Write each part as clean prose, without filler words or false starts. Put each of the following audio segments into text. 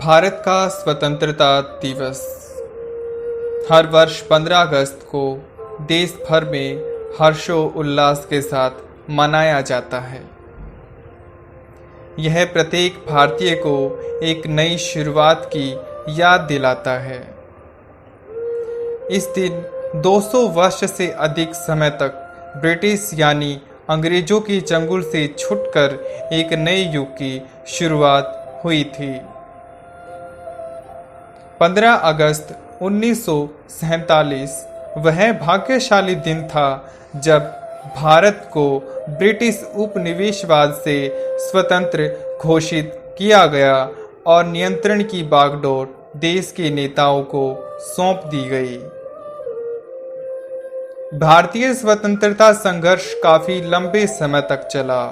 भारत का स्वतंत्रता दिवस हर वर्ष 15 अगस्त को देश भर में हर्षोल्लास के साथ मनाया जाता है। यह प्रत्येक भारतीय को एक नई शुरुआत की याद दिलाता है। इस दिन 200 वर्ष से अधिक समय तक ब्रिटिश यानी अंग्रेजों की चंगुल से छूटकर एक नए युग की शुरुआत हुई थी। 15 अगस्त 1947 वह भाग्यशाली दिन था जब भारत को ब्रिटिश उपनिवेशवाद से स्वतंत्र घोषित किया गया और नियंत्रण की बागडोर देश के नेताओं को सौंप दी गई। भारतीय स्वतंत्रता संघर्ष काफी लंबे समय तक चला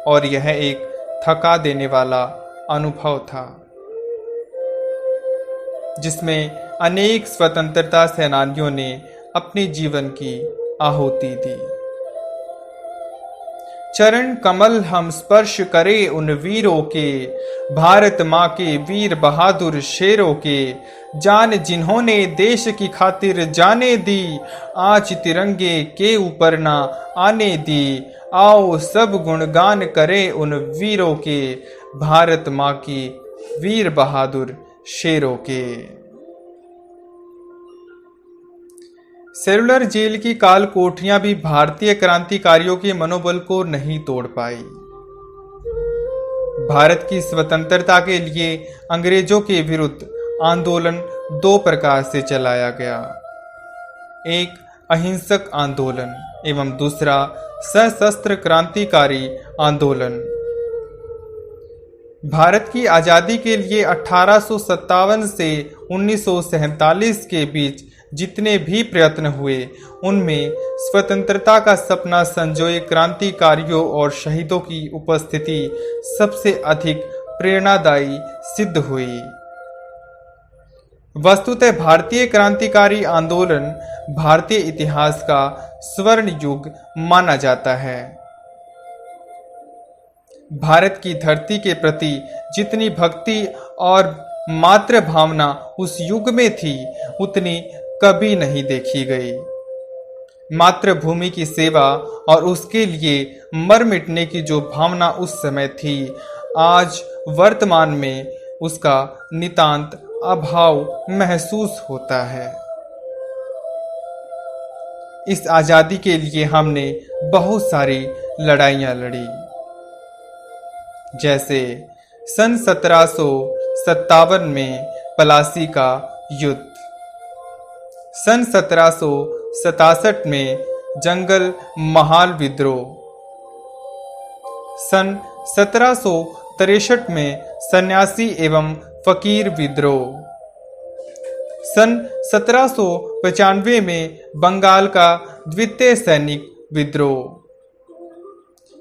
और यह एक थका देने वाला अनुभव था, जिसमें अनेक स्वतंत्रता सेनानियों ने अपने जीवन की आहुति दी। चरण कमल हम स्पर्श करे उन वीरों के, भारत माँ के वीर बहादुर शेरों के, जान जिन्होंने देश की खातिर जाने दी, आज तिरंगे के ऊपर ना आने दी। आओ सब गुणगान करे उन वीरों के, भारत माँ की वीर बहादुर शेरों के। सेलुलर जेल की काल कोठरियां भी भारतीय क्रांतिकारियों के मनोबल को नहीं तोड़ पाई। भारत की स्वतंत्रता के लिए अंग्रेजों के विरुद्ध आंदोलन दो प्रकार से चलाया गया, एक अहिंसक आंदोलन एवं दूसरा सशस्त्र क्रांतिकारी आंदोलन। भारत की आज़ादी के लिए 1857 से 1947 के बीच जितने भी प्रयत्न हुए, उनमें स्वतंत्रता का सपना संजोए क्रांतिकारियों और शहीदों की उपस्थिति सबसे अधिक प्रेरणादायी सिद्ध हुई। वस्तुतः भारतीय क्रांतिकारी आंदोलन भारतीय इतिहास का स्वर्ण युग माना जाता है। भारत की धरती के प्रति जितनी भक्ति और मातृ भावना उस युग में थी, उतनी कभी नहीं देखी गई। मातृभूमि की सेवा और उसके लिए मर मिटने की जो भावना उस समय थी, आज वर्तमान में उसका नितांत अभाव महसूस होता है। इस आजादी के लिए हमने बहुत सारी लड़ाइयां लड़ी, जैसे सन 1757 में प्लासी का युद्ध, सन 1767 में जंगल महाल विद्रोह, सन 1763 में सन्यासी एवं फकीर विद्रोह, सन 1795 में बंगाल का द्वितीय सैनिक विद्रोह,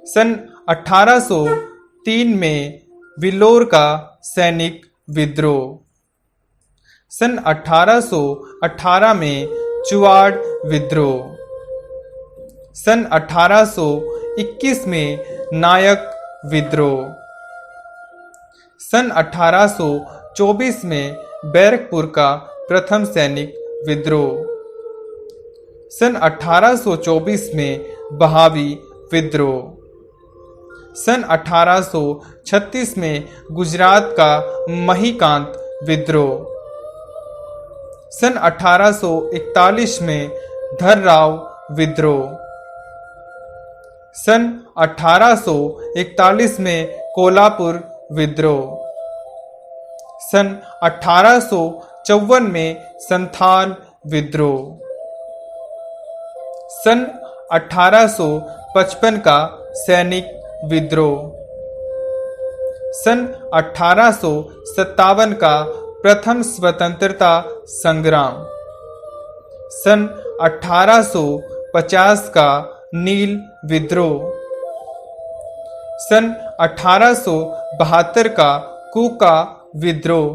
सन 1803 में विल्लोर का सैनिक विद्रोह, सन 1818 में चुआड़ विद्रोह, सन 1821 में नायक विद्रोह, सन 1824 में बैरकपुर का प्रथम सैनिक विद्रोह, सन 1824 में बहावी विद्रोह, सन 1836 में गुजरात का महीकांत विद्रोह, सन 1841 में धर्राव विद्रोह, सन 1841 में कोल्हापुर विद्रोह, सन 1854 में संथाल विद्रोह, सन 1855 का सैनिक विद्रोह, सन 1857 का प्रथम स्वतंत्रता संग्राम, सन 1850 का नील विद्रोह, सन 1872 का कूका विद्रोह,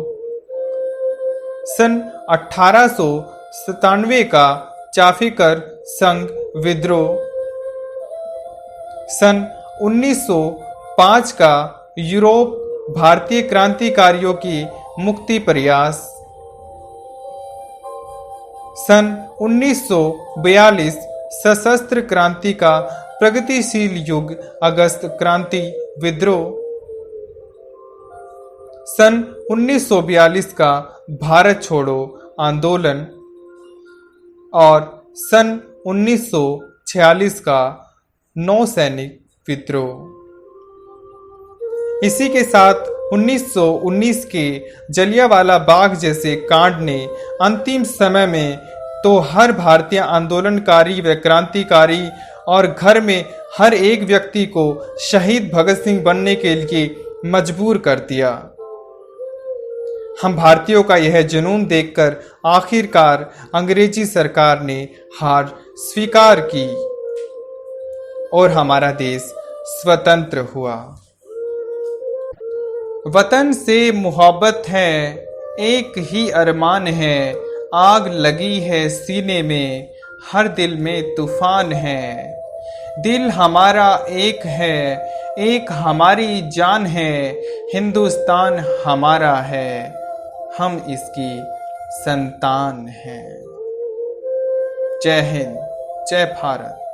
सन 1897 का चाफीकर संघ विद्रोह, सन 1905 का यूरोप भारतीय क्रांतिकारियों की मुक्ति प्रयास। सन 1942 सशस्त्र क्रांति का प्रगतिशील युग, अगस्त क्रांति विद्रोह। सन 1942 का भारत छोड़ो आंदोलन और सन 1946 का नौसैनिक विद्रोह। इसी के साथ 1919 के जलियांवाला बाग जैसे कांड ने अंतिम समय में तो हर भारतीय आंदोलनकारी व क्रांतिकारी और घर में हर एक व्यक्ति को शहीद भगत सिंह बनने के लिए मजबूर कर दिया। हम भारतीयों का यह जुनून देखकर आखिरकार अंग्रेजी सरकार ने हार स्वीकार की और हमारा देश स्वतंत्र हुआ। वतन से मोहब्बत है, एक ही अरमान है, आग लगी है सीने में, हर दिल में तूफान है। दिल हमारा एक है, एक हमारी जान है, हिंदुस्तान हमारा है, हम इसकी संतान हैं। जय हिंद, जय भारत।